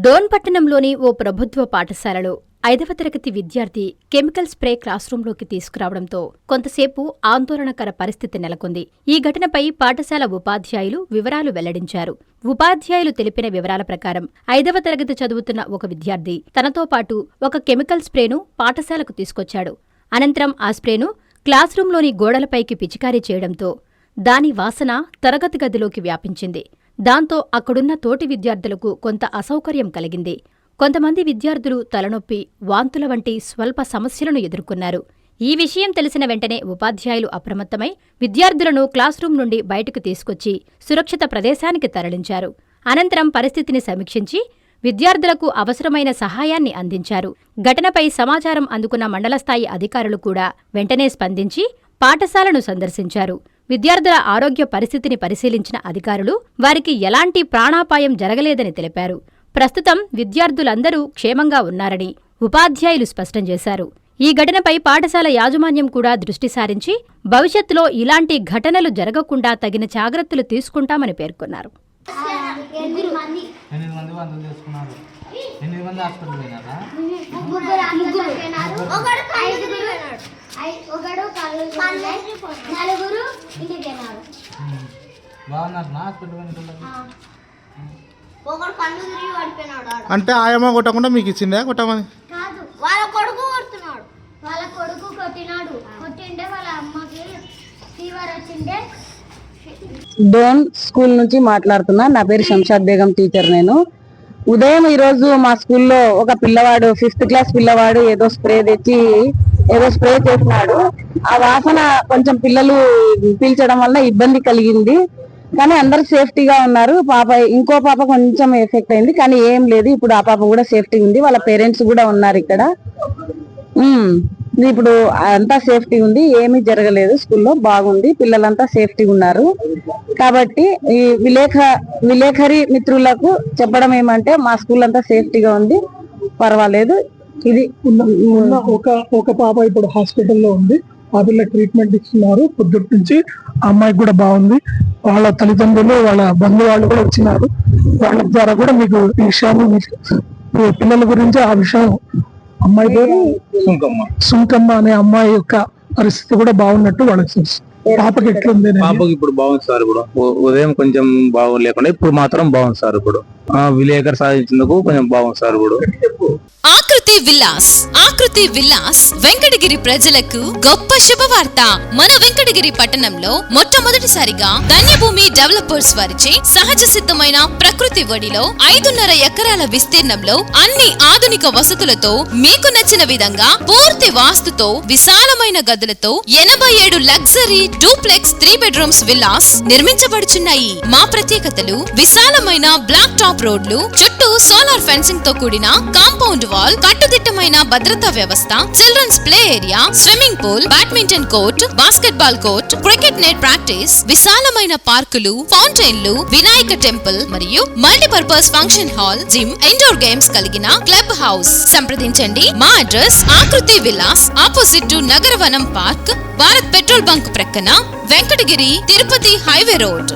డోన్ పట్టణంలోని ఓ ప్రభుత్వ పాఠశాలలో 5వ తరగతి విద్యార్థి కెమికల్ స్ప్రే క్లాస్ రూంలోకి తీసుకురావడంతో కొంతసేపు ఆందోళనకర పరిస్థితి నెలకొంది. ఈ ఘటనపై పాఠశాల ఉపాధ్యాయులు వివరాలు వెల్లడించారు. ఉపాధ్యాయులు తెలిపిన వివరాల ప్రకారం 5వ తరగతి చదువుతున్న ఒక విద్యార్థి తనతో పాటు ఒక కెమికల్ స్ప్రేను పాఠశాలకు తీసుకొచ్చాడు. అనంతరం ఆ స్ప్రేను క్లాస్ రూంలోని గోడలపైకి పిచికారీ చేయడంతో దాని వాసన తరగతి గదిలోకి వ్యాపించింది. దాంతో అక్కడున్న తోటి విద్యార్థులకు కొంత అసౌకర్యం కలిగింది. కొంతమంది విద్యార్థులు తలనొప్పి, వాంతుల వంటి స్వల్ప సమస్యలను ఎదుర్కొన్నారు. ఈ విషయం తెలిసిన వెంటనే ఉపాధ్యాయులు అప్రమత్తమై విద్యార్థులను క్లాస్ రూం నుండి బయటకు తీసుకొచ్చి సురక్షిత ప్రదేశానికి తరలించారు. అనంతరం పరిస్థితిని సమీక్షించి విద్యార్థులకు అవసరమైన సహాయాన్ని అందించారు. ఘటనపై సమాచారం అందుకున్న మండలస్థాయి అధికారులు కూడా వెంటనే స్పందించి పాఠశాలను సందర్శించారు. విద్యార్థుల ఆరోగ్య పరిస్థితిని పరిశీలించిన అధికారులు వారికి ఎలాంటి ప్రాణాపాయం జరగలేదని తెలిపారు. ప్రస్తుతం విద్యార్థులందరూ క్షేమంగా ఉన్నారని ఉపాధ్యాయులు స్పష్టం చేశారు. ఈ ఘటనపై పాఠశాల యాజమాన్యం కూడా దృష్టి సారించి భవిష్యత్తులో ఇలాంటి ఘటనలు జరగకుండా తగిన జాగ్రత్తలు తీసుకుంటామని పేర్కొన్నారు. అంటే ఆయమ్మ కొట్టకుండా మీకు ఇచ్చిందా కొట్టమని? వాళ్ళ కొడుకు కొట్టినాడు. కొట్టిండే వాళ్ళ అమ్మకి ఫీవర్ వచ్చిండే. డోన్ స్కూల్ నుంచి మాట్లాడుతున్నా. నా పేరు శంషాద్ బేగం, టీచర్. నేను ఉదయం ఈరోజు మా స్కూల్లో ఒక పిల్లవాడు 5th క్లాస్ పిల్లవాడు ఏదో స్ప్రే చేసినాడు. ఆ వాసన కొంచెం పిల్లలు పీల్చడం వల్ల ఇబ్బంది కలిగింది. కానీ అందరు సేఫ్టీగా ఉన్నారు. ఇంకో పాప కొంచెం ఎఫెక్ట్ అయింది, కానీ ఏం లేదు. ఇప్పుడు ఆ పాప కూడా సేఫ్టీ ఉంది. వాళ్ళ పేరెంట్స్ కూడా ఉన్నారు ఇక్కడ. ఇప్పుడు అంతా సేఫ్టీ ఉంది, ఏమీ జరగలేదు. స్కూల్లో బాగుంది, పిల్లలంతా సేఫ్టీ ఉన్నారు. కాబట్టి ఈ విలేఖరి మిత్రులకు చెప్పడం ఏమంటే మా స్కూల్ అంతా సేఫ్టీగా ఉంది, పర్వాలేదు. ఇది ఒక పాప ఇప్పుడు హాస్పిటల్లో ఉంది. ఆ పిల్ల ట్రీట్మెంట్ ఇస్తున్నారు పొద్దుటి నుంచి. ఆ అమ్మాయికి కూడా బాగుంది. వాళ్ళ తల్లిదండ్రులు, వాళ్ళ బంధువాళ్ళు కూడా వచ్చినారు. వాళ్ళ ద్వారా కూడా మీకు ఈ విషయాన్ని, పిల్లల గురించి ఆ విషయం, అమ్మాయి పేరు సుంకమ్మ అనే అమ్మాయి యొక్క పరిస్థితి కూడా బాగున్నట్టు వాళ్ళకి తెలుసు. పాపకి ఎట్లుంది? పాపకి ఇప్పుడు బాగుంది సార్. ఇప్పుడు ఉదయం కొంచెం బాగులేకుండా ఇప్పుడు మాత్రం బాగుంది సార్. ఇప్పుడు విలేకరు సాధించేందుకు కొంచెం బాగుంది సార్. ఇప్పుడు ఆకృతి విల్లాస్ వెంకటగిరి ప్రజలకు గొప్ప శుభవార్త. మన వెంకటగిరి పట్టణంలో మొట్టమొదటిసారిగా ధన్యభూమి డెవలపర్స్ వారిచే సహజ సిద్ధమైన ప్రకృతి ఒడిలో 5.5 ఎకరాల విస్తీర్ణంలో అన్ని ఆధునిక వసతులతో మీకు నచ్చిన విధంగా పూర్తి వాస్తుతో విశాలమైన గదులతో 87 లగ్జరీ డూప్లెక్స్ 3 బెడ్రూమ్స్ విల్లాస్ నిర్మించబడుచున్నాయి. మా ప్రత్యేకతలు: విశాలమైన బ్లాక్ టాప్ రోడ్లు, చుట్టూ సోలార్ ఫెన్సింగ్ తో కూడిన కాంపౌండ్ వాల్, కట్టుదిట్టమైన భద్రతా వ్యవస్థ, children's play area, swimming pool, badminton court, basketball court, cricket net practice, విశాలమైన పార్కులు, ఫౌంటైన్లు, వినాయక టెంపుల్ మరియు multipurpose function hall, gym, indoor games కలిగిన క్లబ్ హౌస్. సంప్రదించండి. మా address Akruti Vilas, opposite to Nagaravanam park, Bharat petrol bunk ప్రక్కన, వెంకటగిరి తిరుపతి హైవే రోడ్.